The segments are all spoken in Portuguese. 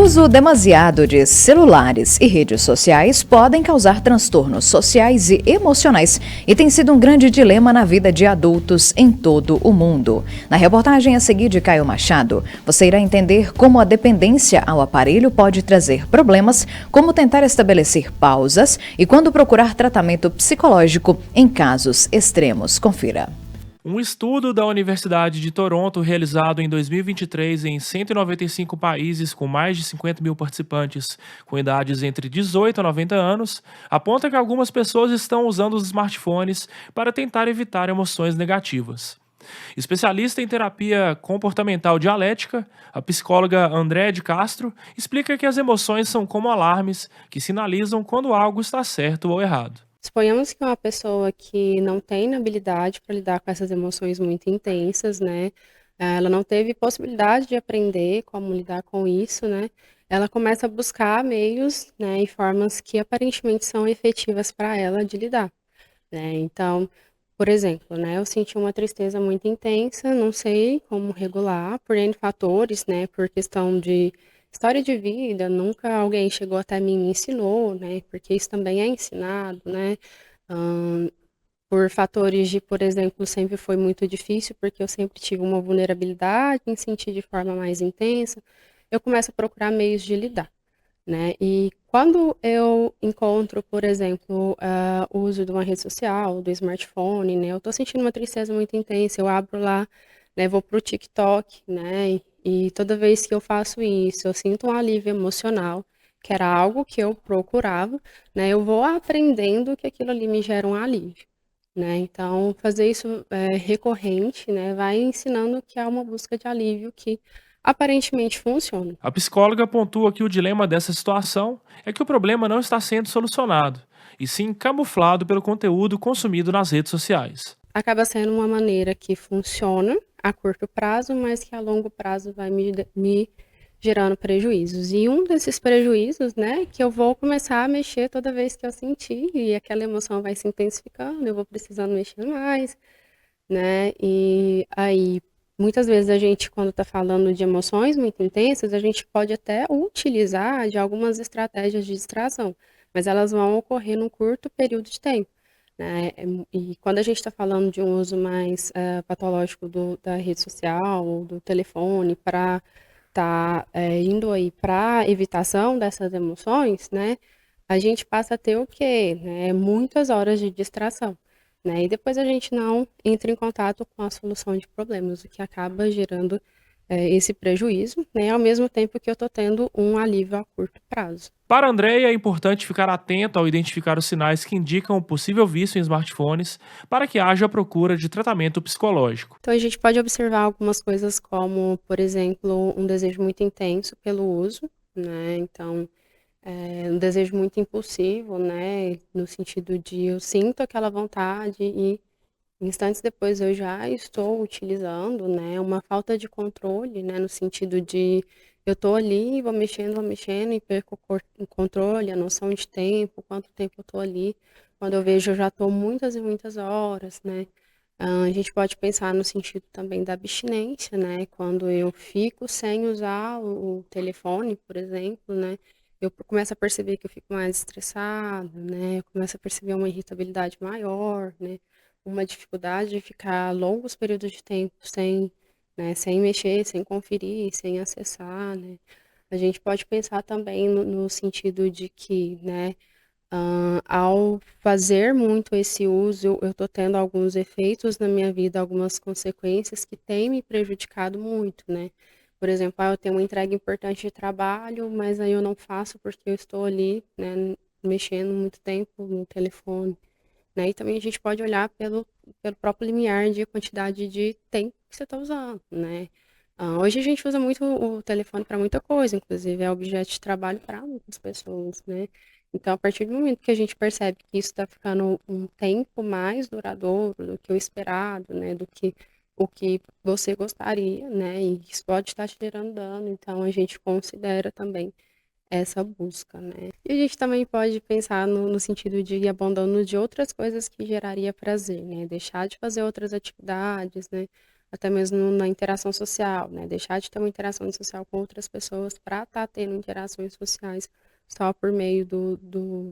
uso demasiado de celulares e redes sociais podem causar transtornos sociais e emocionais e tem sido um grande dilema na vida de adultos em todo o mundo. Na reportagem a seguir de Caio Machado, você irá entender como a dependência ao aparelho pode trazer problemas, como tentar estabelecer pausas e quando procurar tratamento psicológico em casos extremos. Confira. Um estudo da Universidade de Toronto, realizado em 2023 em 195 países com mais de 50 mil participantes com idades entre 18 a 90 anos, aponta que algumas pessoas estão usando os smartphones para tentar evitar emoções negativas. Especialista em terapia comportamental dialética, a psicóloga Andréa de Castro explica que as emoções são como alarmes que sinalizam quando algo está certo ou errado. Suponhamos que uma pessoa que não tem habilidade para lidar com essas emoções muito intensas, né? Ela não teve possibilidade de aprender como lidar com isso, né? Ela começa a buscar meios, né, e formas que aparentemente são efetivas para ela de lidar, né? Então, por exemplo, né, eu senti uma tristeza muito intensa, não sei como regular, por N fatores, né, por questão de história de vida, nunca alguém chegou até mim e me ensinou, né, porque isso também é ensinado, né, Hã, por fatores de, por exemplo, sempre foi muito difícil, porque eu sempre tive uma vulnerabilidade em sentir de forma mais intensa, eu começo a procurar meios de lidar, né. E quando eu encontro, por exemplo, o uso de uma rede social, do smartphone, né, eu tô sentindo uma tristeza muito intensa, eu abro lá, né, vou para o TikTok, né, e toda vez que eu faço isso, eu sinto um alívio emocional, que era algo que eu procurava, né, eu vou aprendendo que aquilo ali me gera um alívio, né. Então fazer isso, recorrente, né, vai ensinando que é uma busca de alívio que aparentemente funciona. A psicóloga pontua que o dilema dessa situação é que o problema não está sendo solucionado, e sim camuflado pelo conteúdo consumido nas redes sociais. Acaba sendo uma maneira que funciona a curto prazo, mas que a longo prazo vai me gerando prejuízos. E um desses prejuízos, né, que eu vou começar a mexer toda vez que eu sentir, e aquela emoção vai se intensificando, eu vou precisando mexer mais, né, e aí, muitas vezes a gente quando está falando de emoções muito intensas, a gente pode até utilizar de algumas estratégias de distração, mas elas vão ocorrer num curto período de tempo, né, e quando a gente está falando de um uso mais, patológico da rede social ou do telefone para tá, indo aí para evitação dessas emoções, né, a gente passa a ter o quê? Né, muitas horas de distração, né, e depois a gente não entra em contato com a solução de problemas, o que acaba gerando, esse prejuízo, né, ao mesmo tempo que eu estou tendo um alívio a curto prazo. Para Andréia, é importante ficar atento ao identificar os sinais que indicam o possível vício em smartphones para que haja procura de tratamento psicológico. Então a gente pode observar algumas coisas como, por exemplo, um desejo muito intenso pelo uso, né, então, um desejo muito impulsivo, né, no sentido de eu sinto aquela vontade e instantes depois eu já estou utilizando, né, uma falta de controle, né, no sentido de eu estou ali, vou mexendo e perco o controle, a noção de tempo, quanto tempo eu estou ali. Quando eu vejo, eu já estou muitas e muitas horas, né. A gente pode pensar no sentido também da abstinência, né, quando eu fico sem usar o telefone, por exemplo, né, eu começo a perceber que eu fico mais estressada, né, eu começo a perceber uma irritabilidade maior, né, uma dificuldade de ficar longos períodos de tempo sem, né, sem mexer, sem conferir, sem acessar, né. A gente pode pensar também no sentido de que, né, ao fazer muito esse uso, eu estou tendo alguns efeitos na minha vida, algumas consequências que têm me prejudicado muito, né. Por exemplo, eu tenho uma entrega importante de trabalho, mas aí eu não faço porque eu estou ali, né, mexendo muito tempo no telefone, né. E também a gente pode olhar pelo próprio limiar de quantidade de tempo que você está usando, né. Hoje a gente usa muito o telefone para muita coisa, inclusive é objeto de trabalho para muitas pessoas, né. Então, a partir do momento que a gente percebe que isso está ficando um tempo mais duradouro do que o esperado, né, do que o que você gostaria, né, e isso pode estar te gerando dano, então a gente considera também essa busca, né. E a gente também pode pensar no sentido de abandono de outras coisas que geraria prazer, né, deixar de fazer outras atividades, né, até mesmo na interação social, né? Deixar de ter uma interação social com outras pessoas para estar tendo interações sociais só por meio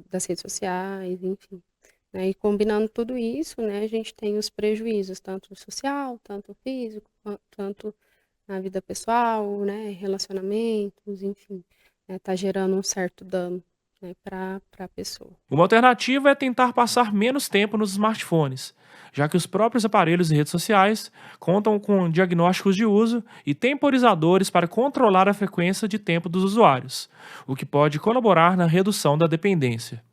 das redes sociais, enfim. Né? E combinando tudo isso, né, a gente tem os prejuízos, tanto social, tanto físico, tanto na vida pessoal, né, relacionamentos, enfim, né, tá gerando um certo dano, né, para a pessoa. Uma alternativa é tentar passar menos tempo nos smartphones, já que os próprios aparelhos e redes sociais contam com diagnósticos de uso e temporizadores para controlar a frequência de tempo dos usuários, o que pode colaborar na redução da dependência.